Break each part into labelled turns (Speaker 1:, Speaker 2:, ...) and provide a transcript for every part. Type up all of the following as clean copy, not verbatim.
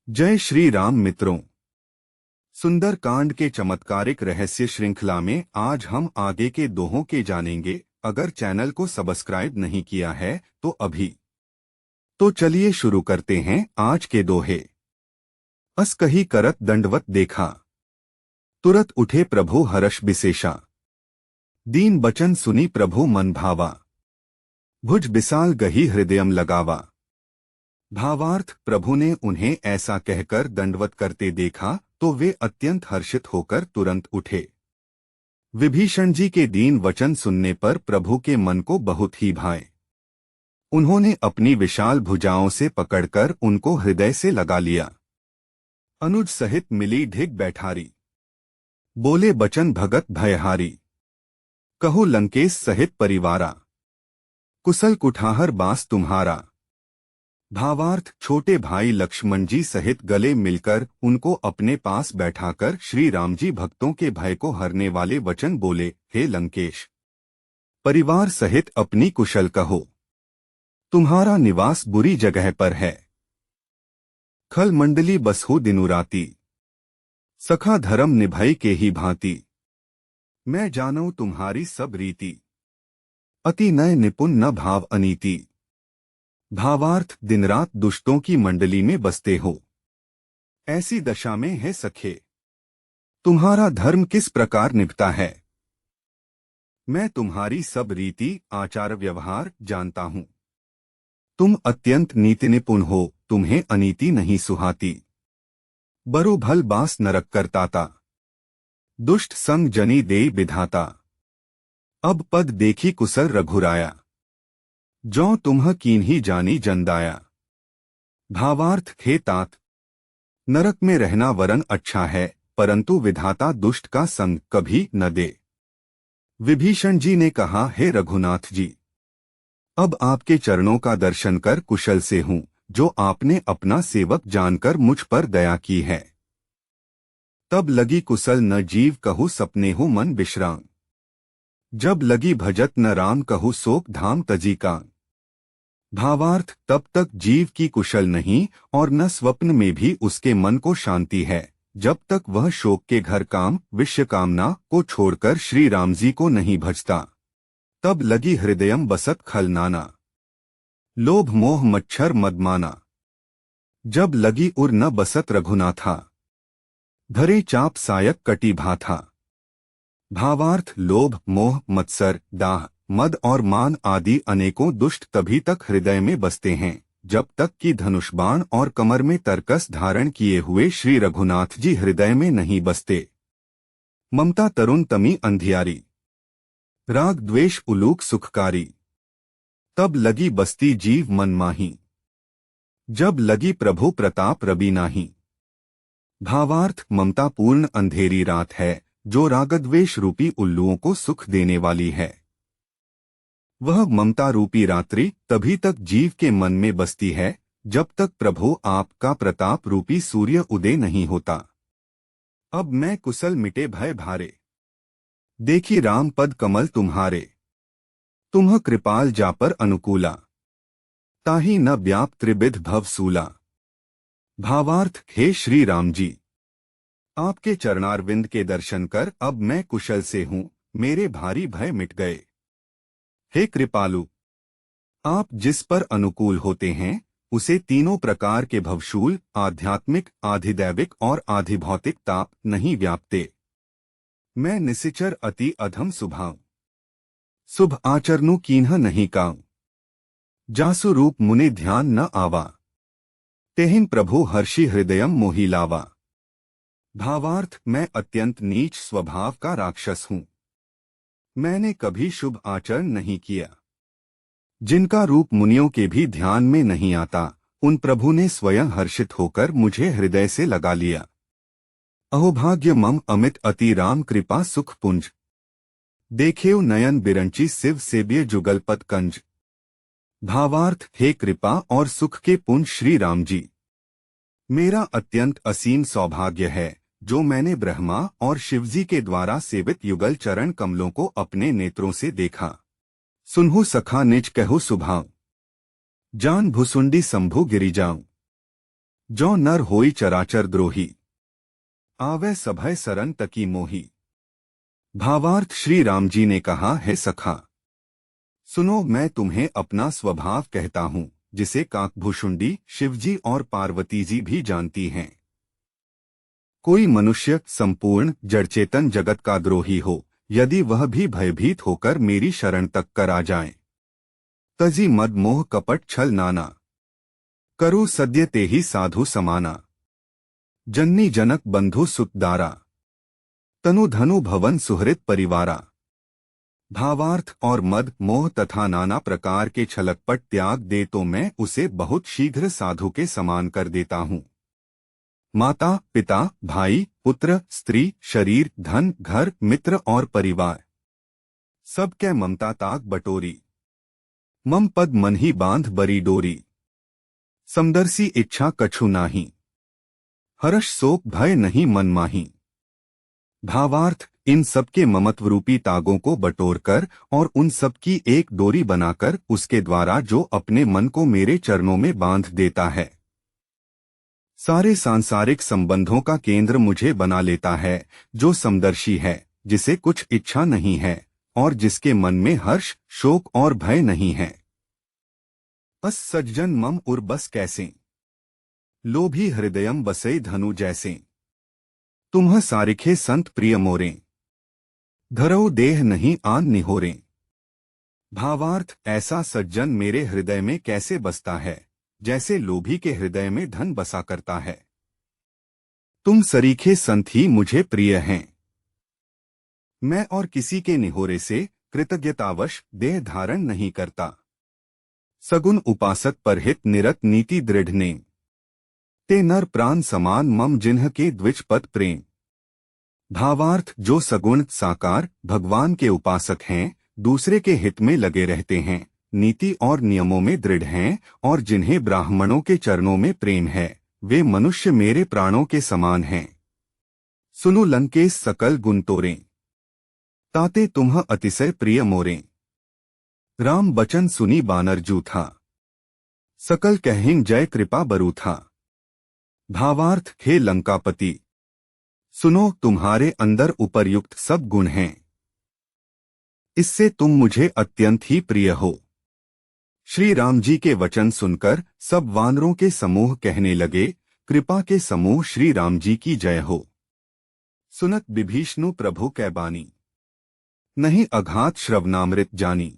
Speaker 1: जय श्री राम मित्रों। सुंदर कांड के चमत्कारिक रहस्य श्रृंखला में आज हम आगे के दोहों के जानेंगे। अगर चैनल को सब्सक्राइब नहीं किया है तो अभी। तो चलिए शुरू करते हैं आज के दोहे। अस कही करत दंडवत देखा, तुरत उठे प्रभु हर्ष विशेषा। दीन बचन सुनी प्रभु मन भावा, भुज बिसाल गही हृदयम लगावा। भावार्थ, प्रभु ने उन्हें ऐसा कहकर दंडवत करते देखा तो वे अत्यंत हर्षित होकर तुरंत उठे। विभीषण जी के दीन वचन सुनने पर प्रभु के मन को बहुत ही भाए। उन्होंने अपनी विशाल भुजाओं से पकड़कर उनको हृदय से लगा लिया। अनुज सहित मिली ढिग बैठारी, बोले बचन भगत भयहारी। कहो लंकेश सहित परिवारा, कुशल कुठाहर बास तुम्हारा। भावार्थ, छोटे भाई लक्ष्मण जी सहित गले मिलकर उनको अपने पास बैठाकर श्री राम जी भक्तों के भय को हरने वाले वचन बोले, हे लंकेश, परिवार सहित अपनी कुशल कहो, तुम्हारा निवास बुरी जगह पर है। खल मंडली बसहु दिनु राती, सखा धर्म निभई के ही भांति। मैं जानूं तुम्हारी सब रीति, अति नय निपुण न भाव अनीति। भावार्थ, दिन रात दुष्टों की मंडली में बसते हो, ऐसी दशा में है सखे, तुम्हारा धर्म किस प्रकार निभता है। मैं तुम्हारी सब रीति आचार व्यवहार जानता हूं। तुम अत्यंत नीति निपुण हो, तुम्हें अनीति नहीं सुहाती। बरो भल बास नरक करताता, दुष्ट संग जनी देई विधाता। अब पद देखी कुशल रघुराया, जौ तुम्ह कीन्ही जानी जनदाया। भावार्थ, हे तात, नरक में रहना वरन अच्छा है, परंतु विधाता दुष्ट का संग कभी न दे। विभीषण जी ने कहा, हे रघुनाथ जी, अब आपके चरणों का दर्शन कर कुशल से हूं, जो आपने अपना सेवक जानकर मुझ पर दया की है। तब लगी कुशल न जीव कहु सपने हो मन विश्राम। जब लगी भजत न राम कहु शोक धाम तजी का। भावार्थ, तब तक जीव की कुशल नहीं और न स्वप्न में भी उसके मन को शांति है, जब तक वह शोक के घर काम विश्व कामना को छोड़कर श्री राम जी को नहीं भजता। तब लगी हृदयम बसत खल नाना, लोभ मोह मच्छर मदमाना। जब लगी उर न बसत रघुनाथा, धरे चाप सायक कटी भाथा। भावार्थ, लोभ मोह मत्सर दाह मद और मान आदि अनेकों दुष्ट तभी तक हृदय में बसते हैं जब तक कि धनुष बाण और कमर में तरकस धारण किए हुए श्री रघुनाथ जी हृदय में नहीं बसते। ममता तरुण तमी अंधियारी, राग द्वेष उलूक सुखकारी। तब लगी बसती जीव मन माही, जब लगी प्रभु प्रताप रवि नाही। भावार्थ, ममता पूर्ण अंधेरी रात है जो रागद्वेष रूपी उल्लुओं को सुख देने वाली है। वह ममता रूपी रात्रि तभी तक जीव के मन में बसती है जब तक प्रभु आपका प्रताप रूपी सूर्य उदय नहीं होता। अब मैं कुशल मिटे भय भारे, देखी राम पद कमल तुम्हारे। तुम्ह कृपाल जापर अनुकूला, ताहि न व्याप त्रिविध भव सूला। भावार्थ, हे श्री राम जी, आपके चरणारविंद के दर्शन कर अब मैं कुशल से हूँ, मेरे भारी भय मिट गए। हे कृपालु, आप जिस पर अनुकूल होते हैं उसे तीनों प्रकार के भवशूल आध्यात्मिक आधिदैविक और आधिभौतिक ताप नहीं व्यापते। मैं निशिचर अति अधम सुभाव, शुभ आचरणु कीन्ह नहीं काऊ। जासु रूप मुनि ध्यान न आवा, तेहिन प्रभु हर्षि हृदयम मोहि लावा। भावार्थ, मैं अत्यंत नीच स्वभाव का राक्षस हूँ। मैंने कभी शुभ आचरण नहीं किया। जिनका रूप मुनियों के भी ध्यान में नहीं आता, उन प्रभु ने स्वयं हर्षित होकर मुझे हृदय से लगा लिया। अहोभाग्य मम अमित अति राम कृपा सुख पुंज। देखेव नयन बिरंची शिव सेव्य जुगलपत कंज। भावार्थ, हे कृपा और सुख के पुंज श्री राम जी, मेरा अत्यंत असीम सौभाग्य है जो मैंने ब्रह्मा और शिवजी के द्वारा सेवित युगल चरण कमलों को अपने नेत्रों से देखा। सुनहु सखा निज कहु सुभाव, जान भुसुंडी संभु गिरिजाऊं। जो नर होई चराचर द्रोही, आवे सभय सरन तकी मोही। भावार्थ, श्री राम जी ने कहा है सखा, सुनो, मैं तुम्हें अपना स्वभाव कहता हूँ, जिसे काकभूषुंडी, शिवजी और पार्वती जी भी जानती हैं। कोई मनुष्य संपूर्ण जड़चेतन जगत का द्रोही हो, यदि वह भी भयभीत होकर मेरी शरण तक कर आ जाए, तजी मद मोह कपट छल नाना, करो सद्य ते ही साधु समाना। जननी जनक बंधु सुतदारा, तनु धनु भवन सुहृत परिवारा। भावार्थ, और मद मोह तथा नाना प्रकार के छलकपट त्याग दे तो मैं उसे बहुत शीघ्र साधु के समान कर देता हूँ। माता पिता भाई पुत्र स्त्री शरीर धन घर मित्र और परिवार सब कै ममता ताक बटोरी। मम पद मन ही बांध बरी डोरी, समदर्शी इच्छा कछु नाही, हर्ष शोक भय नहीं मन माही। भावार्थ, इन सबके ममत्व रूपी तागों को बटोरकर और उन सब की एक डोरी बनाकर उसके द्वारा जो अपने मन को मेरे चरणों में बांध देता है, सारे सांसारिक संबंधों का केंद्र मुझे बना लेता है, जो समदर्शी है, जिसे कुछ इच्छा नहीं है और जिसके मन में हर्ष शोक और भय नहीं है। अस सज्जन मम उर बस कैसे, लोभी हृदयम बसई धनु जैसे। तुम्ह सारिखे संत प्रिय मोरे, धरो देह नहीं आन निहोरे। भावार्थ, ऐसा सज्जन मेरे हृदय में कैसे बसता है, जैसे लोभी के हृदय में धन बसा करता है। तुम सरीखे संत ही मुझे प्रिय हैं। मैं और किसी के निहोरे से कृतज्ञतावश देह धारण नहीं करता। सगुन उपासक परहित निरत नीति दृढ़ नेम, ते नर प्राण समान मम जिन्ह के द्विज पद प्रेम। भावार्थ, जो सगुण साकार भगवान के उपासक हैं, दूसरे के हित में लगे रहते हैं, नीति और नियमों में दृढ़ हैं और जिन्हें ब्राह्मणों के चरणों में प्रेम है, वे मनुष्य मेरे प्राणों के समान हैं। सुनु लंकेश सकल गुण तोरें, ताते तुम्ह अतिशय प्रिय मोरें। राम बचन सुनी बानर जूथा, सकल कहिं जय कृपा बरूथा। भावार्थ, हे लंकापति, सुनो, तुम्हारे अंदर उपर्युक्त सब गुण हैं, इससे तुम मुझे अत्यंत ही प्रिय हो। श्री राम जी के वचन सुनकर सब वानरों के समूह कहने लगे, कृपा के समूह श्री राम जी की जय हो। सुनत विभीषणु प्रभु कै बानी, नहीं अघात श्रवनामृत जानी।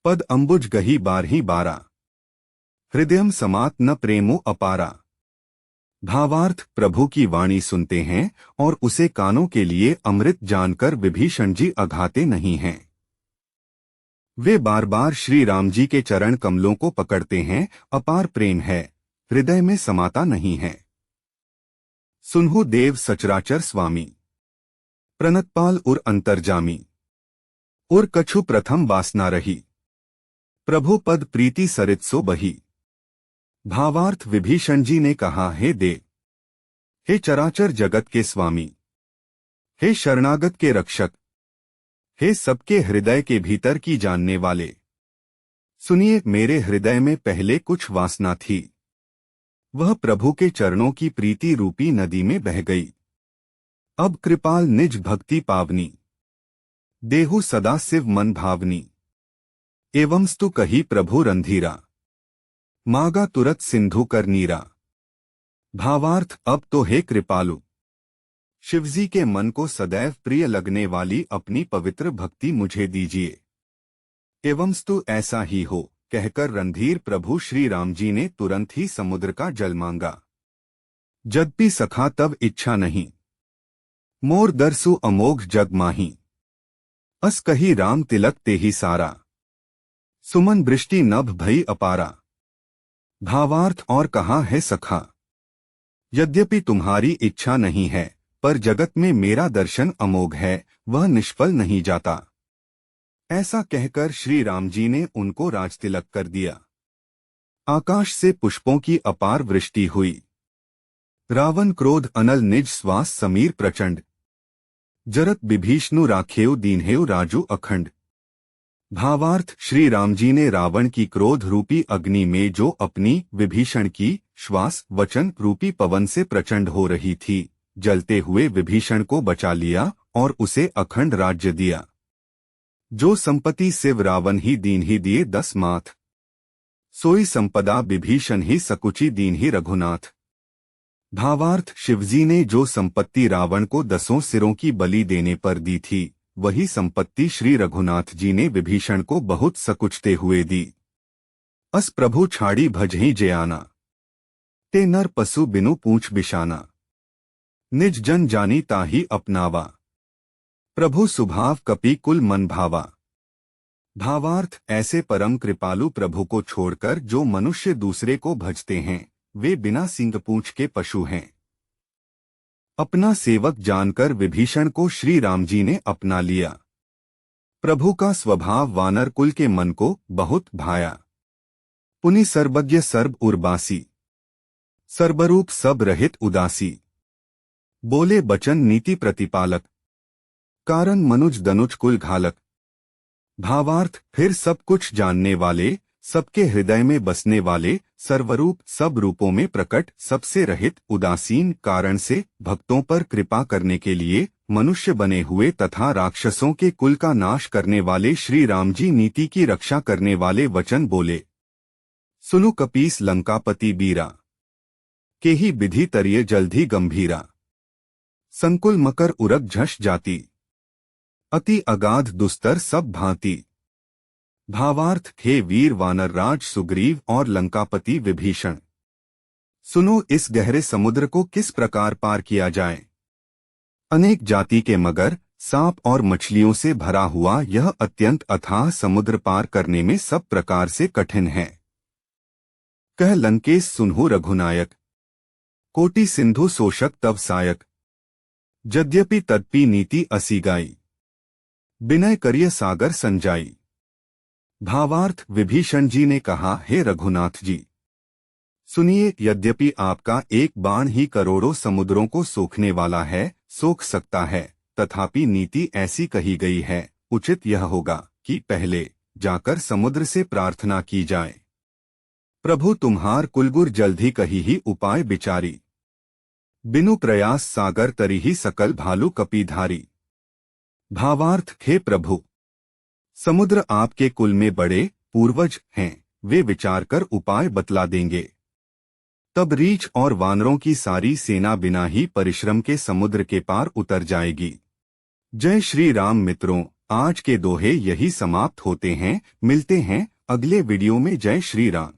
Speaker 1: पद अंबुज गही बारही बारा, हृदयम समात न प्रेमो अपारा। भावार्थ, प्रभु की वाणी सुनते हैं और उसे कानों के लिए अमृत जानकर विभीषण जी अघाते नहीं हैं। वे बार बार श्री राम जी के चरण कमलों को पकड़ते हैं, अपार प्रेम है, हृदय में समाता नहीं है। सुनहु देव सचराचर स्वामी, प्रणतपाल उर अंतर्जामी। उर कछु प्रथम वासना रही, प्रभु पद प्रीति सरित सो बही। भावार्थ, विभीषण जी ने कहा, हे देव, हे चराचर जगत के स्वामी, हे शरणागत के रक्षक, हे सबके हृदय के भीतर की जानने वाले, सुनिए, मेरे हृदय में पहले कुछ वासना थी, वह प्रभु के चरणों की प्रीति रूपी नदी में बह गई। अब कृपाल निज भक्ति पावनी, देहु सदा शिव मन भावनी। एवंस्तु कही प्रभु रंधीरा, मागा तुरत सिंधु कर नीरा। भावार्थ, अब तो हे कृपालु, शिवजी के मन को सदैव प्रिय लगने वाली अपनी पवित्र भक्ति मुझे दीजिए। एवंस्तु ऐसा ही हो, कहकर रणधीर प्रभु श्री राम जी ने तुरंत ही समुद्र का जल मांगा। जद्यपि सखा तब इच्छा नहीं, मोर दरसु अमोघ जग माही। अस कही राम तिलक ते ही सारा, सुमन वृष्टि नभ भई अपारा। भावार्थ, और कहा है सखा, यद्यपि तुम्हारी इच्छा नहीं है, पर जगत में मेरा दर्शन अमोघ है, वह निष्फल नहीं जाता। ऐसा कहकर श्री राम जी ने उनको राजतिलक कर दिया। आकाश से पुष्पों की अपार वृष्टि हुई। रावण क्रोध अनल निज श्वास समीर प्रचंड, जरत विभीषणु राखेउ दीन्हेउ राजू अखंड। भावार्थ, श्री राम जी ने रावण की क्रोध रूपी अग्नि में जो अपनी विभीषण की श्वास वचन रूपी पवन से प्रचंड हो रही थी। जलते हुए विभीषण को बचा लिया और उसे अखंड राज्य दिया। जो संपत्ति शिव रावण ही दीन ही दिए 10 माथ, सोई संपदा विभीषण ही सकुची दीन ही रघुनाथ। भावार्थ, शिवजी ने जो संपत्ति रावण को 10 सिरों की बलि देने पर दी थी, वही संपत्ति श्री रघुनाथ जी ने विभीषण को बहुत सकुचते हुए दी। अस प्रभु छाड़ी भजहि जयाना, ते नर पशु बिनु पूछ बिशाना। निज जन जानी ताही अपनावा, प्रभु सुभाव कपि कुल मन भावा। भावार्थ, ऐसे परम कृपालु प्रभु को छोड़कर जो मनुष्य दूसरे को भजते हैं, वे बिना सींग पूंछ के पशु हैं। अपना सेवक जानकर विभीषण को श्री राम जी ने अपना लिया। प्रभु का स्वभाव वानर कुल के मन को बहुत भाया। पुनि सर्वज्ञ सर्व उर्बासी, सर्वरूप सब रहित उदासी। बोले बचन नीति प्रतिपालक, कारण मनुज दनुज कुल घालक। भावार्थ, फिर सब कुछ जानने वाले, सबके हृदय में बसने वाले, सर्वरूप सब रूपों में प्रकट, सबसे रहित, उदासीन, कारण से भक्तों पर कृपा करने के लिए मनुष्य बने हुए तथा राक्षसों के कुल का नाश करने वाले श्री राम जी नीति की रक्षा करने वाले वचन बोले। सुनु कपीस लंकापति बीरा, के ही विधि तरिये जल्दी गंभीरा। संकुल मकर उरग झष जाती, अति अगाध दुस्तर सब भांति। भावार्थ, हे वीर वानर राज सुग्रीव और लंकापति विभीषण, सुनो इस गहरे समुद्र को किस प्रकार पार किया जाए। अनेक जाति के मगर, सांप और मछलियों से भरा हुआ यह अत्यंत अथाह समुद्र पार करने में सब प्रकार से कठिन है। कह लंकेश सुनहु रघुनायक, कोटि सिंधु शोषक तव सायक। यद्यपि तदपि नीति असीगाई, विनय करिय सागर संजाई। भावार्थ, विभीषण जी ने कहा, हे रघुनाथ जी, सुनिए, यद्यपि आपका एक बाण ही करोड़ों समुद्रों को सोखने वाला है, सोख सकता है, तथापि नीति ऐसी कही गई है, उचित यह होगा कि पहले जाकर समुद्र से प्रार्थना की जाए। प्रभु तुम्हार कुलगुर जल्दी कही ही उपाय विचारी। बिनु प्रयास सागर तरी ही सकल भालू कपीधारी। भावार्थ, हे प्रभु, समुद्र आपके कुल में बड़े पूर्वज हैं, वे विचार कर उपाय बतला देंगे। तब रीछ और वानरों की सारी सेना बिना ही परिश्रम के समुद्र के पार उतर जाएगी। जय श्री राम मित्रों, आज के दोहे यही समाप्त होते हैं। मिलते हैं अगले वीडियो में। जय श्री राम।